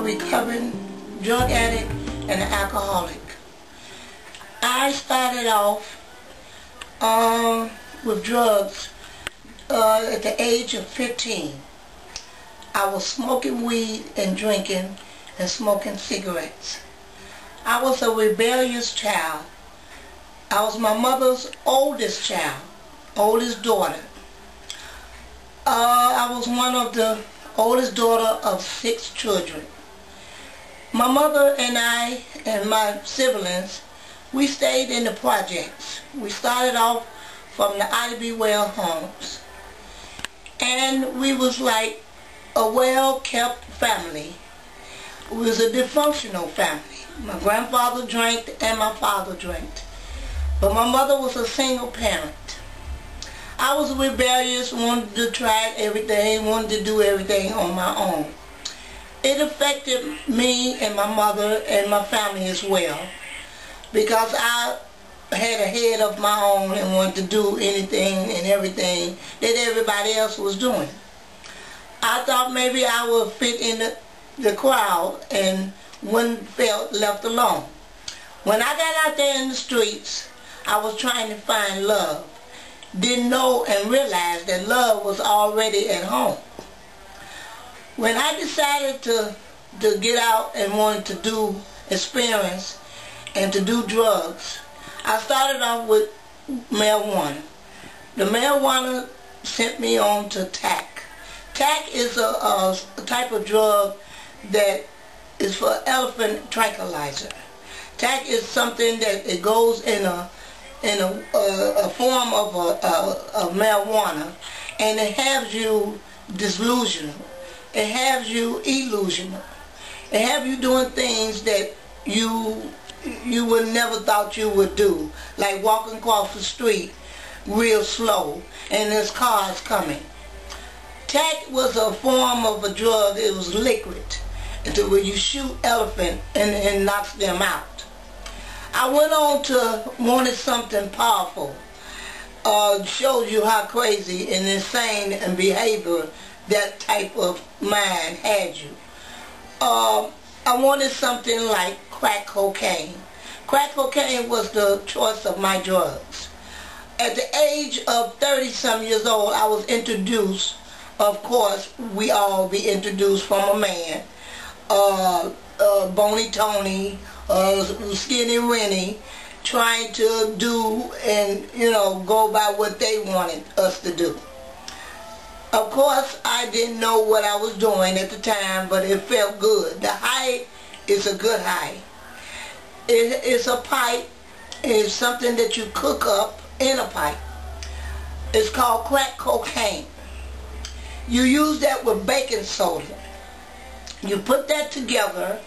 a recovering drug addict and an alcoholic. I started off with drugs at the age of 15. I was smoking weed and drinking and smoking cigarettes. I was a rebellious child. I was my mother's oldest child, oldest daughter. I was one of the oldest daughter of 6 children. My mother and I and my siblings, we stayed in the projects. We started off from the Ivy Well homes. And we was like a well-kept family. We was a dysfunctional family. My grandfather drank and my father drank. But my mother was a single parent. I was rebellious, wanted to try everything, wanted to do everything on my own. It affected me and my mother and my family as well, because I had a head of my own and wanted to do anything and everything that everybody else was doing. I thought maybe I would fit in the crowd and wouldn't felt left alone. When I got out there in the streets, I was trying to find love. Didn't know and realize that love was already at home. When I decided to get out and wanted to do experience and to do drugs, I started off with marijuana. The marijuana sent me on to tack. Tack is a type of drug that is for elephant tranquilizer. Tack is something that it goes in a form of marijuana, and it has you delusional. It has you illusional. It has you doing things that you would never thought you would do, like walking across the street real slow and there's cars coming. Tack was a form of a drug. It was liquid, until where you shoot elephant and it knocks them out. I went on to wanted something powerful. Shows you how crazy and insane and behavior that type of mind had you. I wanted something like crack cocaine. Crack cocaine was the choice of my drugs. At the age of 30-some years old, I was introduced, of course, we all be introduced from a man, Bony Tony, Skinny Rennie, trying to do and, go by what they wanted us to do. Of course, I didn't know what I was doing at the time, but it felt good. The high is a good high. It's a pipe. It's something that you cook up in a pipe. It's called crack cocaine. You use that with baking soda. You put that together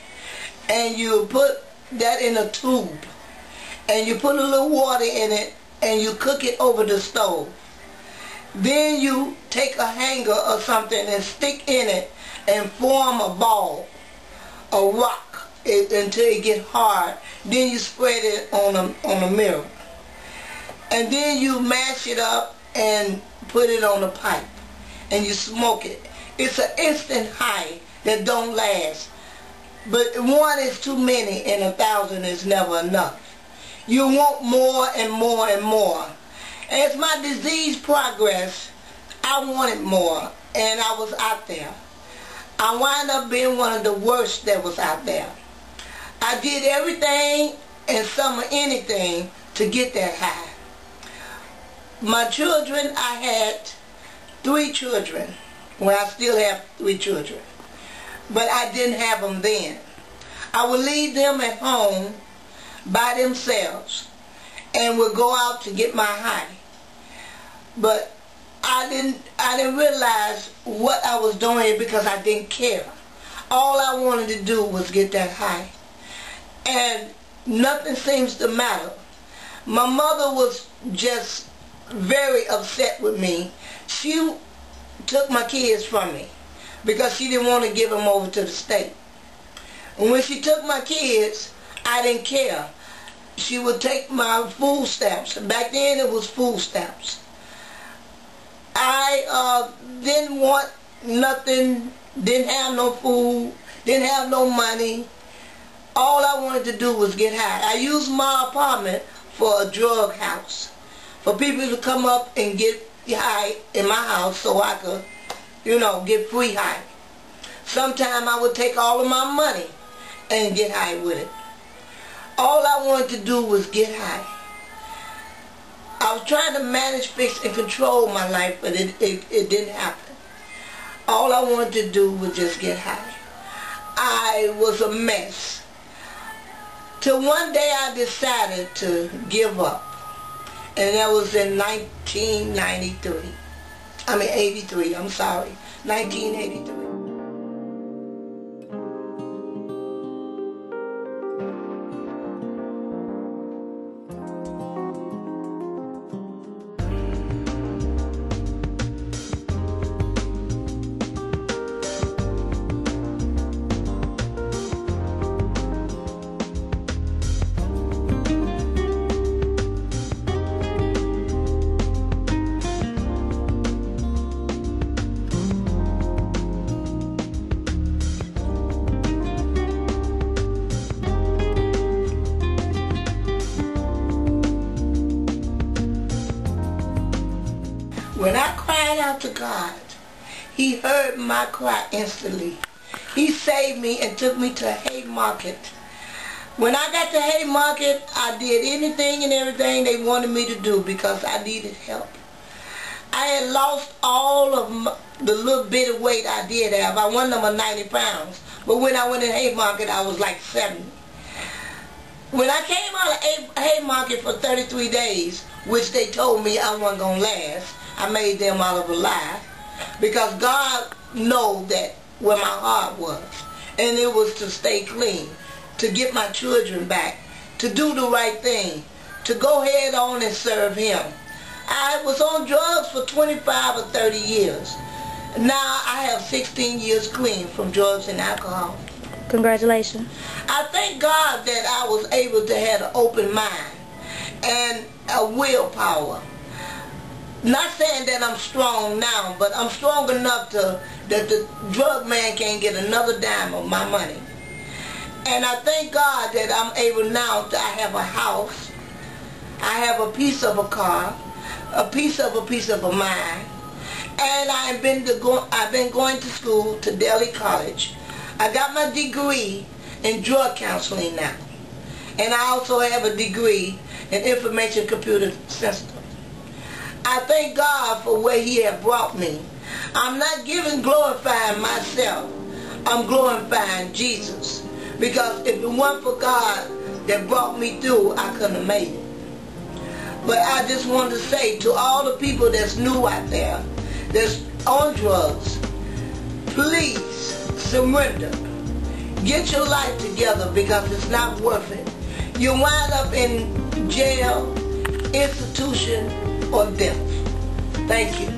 and you put that in a tube and you put a little water in it and you cook it over the stove. Then you take a hanger or something and stick in it and form a ball, a rock, until it gets hard. Then you spread it on a mirror. And then you mash it up and put it on a pipe and you smoke it. It's an instant high that don't last. But one is too many and 1,000 is never enough. You want more and more and more. As my disease progressed, I wanted more, and I was out there. I wound up being one of the worst that was out there. I did everything and some of anything to get that high. My children, I had 3 children. Well, I still have 3 children. But I didn't have them then. I would leave them at home by themselves and would go out to get my high. But I didn't realize what I was doing because I didn't care. All I wanted to do was get that high. And nothing seems to matter. My mother was just very upset with me. She took my kids from me because she didn't want to give them over to the state. And when she took my kids, I didn't care. She would take my food stamps. Back then it was food stamps. I didn't want nothing, didn't have no food, didn't have no money. All I wanted to do was get high. I used my apartment for a drug house, for people to come up and get high in my house so I could, get free high. Sometimes I would take all of my money and get high with it. All I wanted to do was get high. I was trying to manage, fix, and control my life, but it didn't happen. All I wanted to do was just get high. I was a mess. Till one day I decided to give up. And that was in 1983, I'm sorry, 1983. When I cried out to God, He heard my cry instantly. He saved me and took me to Haymarket. When I got to Haymarket, I did anything and everything they wanted me to do because I needed help. I had lost all of the little bit of weight I did have. I wasn't over 90 pounds. But when I went in Haymarket, I was like 70. When I came out of Haymarket for 33 days, which they told me I wasn't going to last, I made them out of a lie, because God knows that where my heart was, and it was to stay clean, to get my children back, to do the right thing, to go head on and serve Him. I was on drugs for 25 or 30 years. Now I have 16 years clean from drugs and alcohol. Congratulations. I thank God that I was able to have an open mind and a willpower. Not saying that I'm strong now, but I'm strong enough that the drug man can't get another dime of my money. And I thank God that I'm able now to have a house, I have a piece of a car, a piece of a mind, and I've been going to school, to Delhi College. I got my degree in drug counseling now, and I also have a degree in information computer systems. I thank God for where He has brought me. I'm not glorifying myself. I'm glorifying Jesus. Because if it weren't for God that brought me through, I couldn't have made it. But I just want to say to all the people that's new out there, that's on drugs, please surrender. Get your life together, because it's not worth it. You wind up in jail, institution, or death. Thank you.